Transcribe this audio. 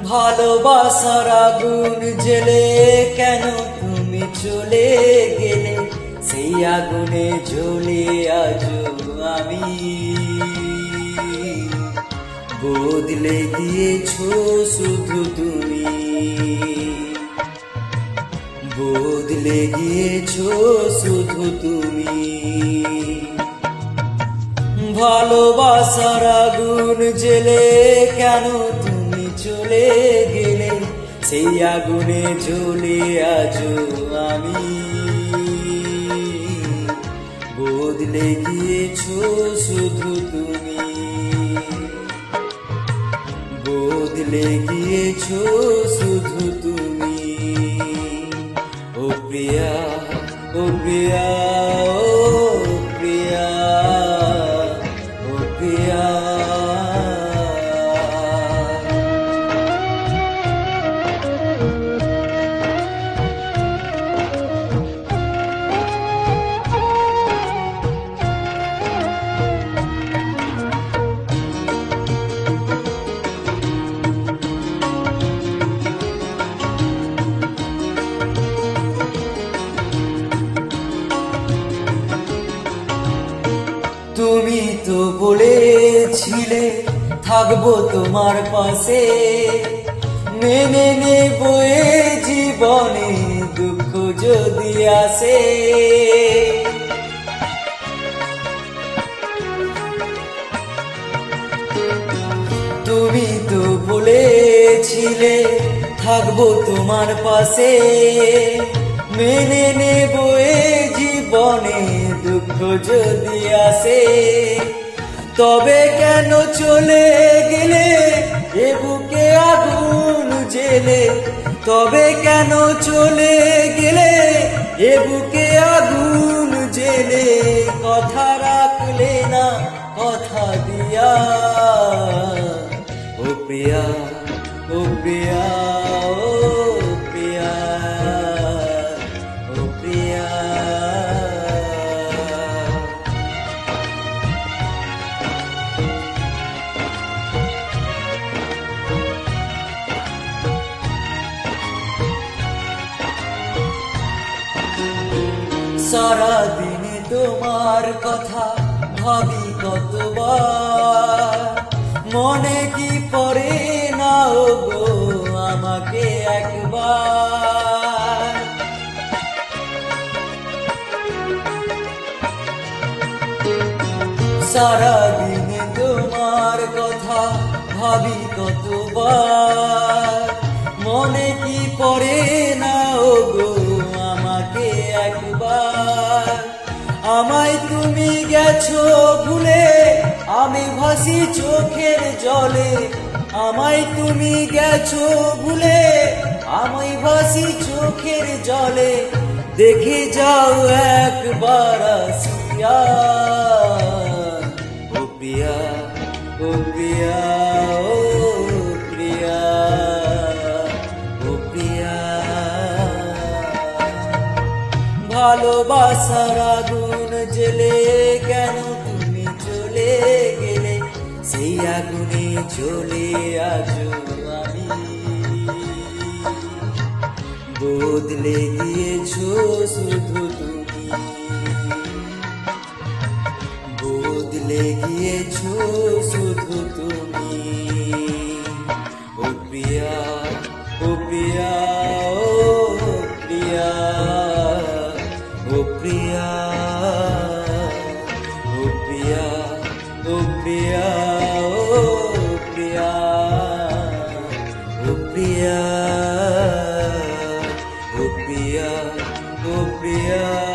ভালোবাসার আগুন জেলে কেন তুমি চলে গেলে, সেই আগুনে জ্বলে আজও আমি। বদলে দিয়েছো শুধু তুমি, বদলে গিয়েছো শুধু তুমি। ভালোবাসার আগুন জেলে কেন তুমি চলে গেলে, সেই আগুনে জ্বলে আজও আমি। বদলে গিয়েছো শুধু তুমি, বদলে গিয়েছো শুধু তুমি। ও প্রিয়া, ও প্রিয়া, ও প্রিয়া, ও প্রিয়া। তুমি তো বলেছিলে থাকবো তোমার পাশে, মেনে নেব এ জীবনে দুঃখ যদি আসে। তুমি তো বলেছিলে থাকবো তোমার পাশে, মেনে নেব এ জীবনে দুঃখ যদি আসে। তবে কেন চলে গেলে এ বুকে আগুন জেলে, তবে কেন চলে গেলে এ বুকে আগুন জেলে। কথা রাখলে না কথা দিয়া, ও প্রিয়া, ও প্রিয়া, ও প্রিয়া, ও প্রিয়া। সারাদিনে তোমার কথা ভাবি কতবার, মনে কি পড়ে না ও গো আমাকে একবার। সারাদিনে তোমার কথা ভাবি কতবার, মনে কি পড়ে না ও গো আমাকে একবার। আমায় তুমি গেছো ভুলে আমি ভাসি চোখের জলে, আমায় তুমি গেছো ভুলে আমি ভাসি চোখের জলে। দেখে যাও একবার আসিয়া, ও প্রিয়া, ও প্রিয়া, ও প্রিয়া, ও প্রিয়া। ভালোবাসার আগুন জেলে কেন তুমি চলে গেলে, সেই আগুনে জ্বলে আজও আমি। বদলে গিয়েছো শুধু তুমি, বদলে গিয়েছো শুধু তুমি। ও প্রিয়া, ও প্রিয়া, ও প্রিয়া, ও প্রিয়া, ও প্রিয়া, ও প্রিয়া, ও প্রিয়া, ও প্রিয়া, ও প্রিয়া, ও প্রিয়া।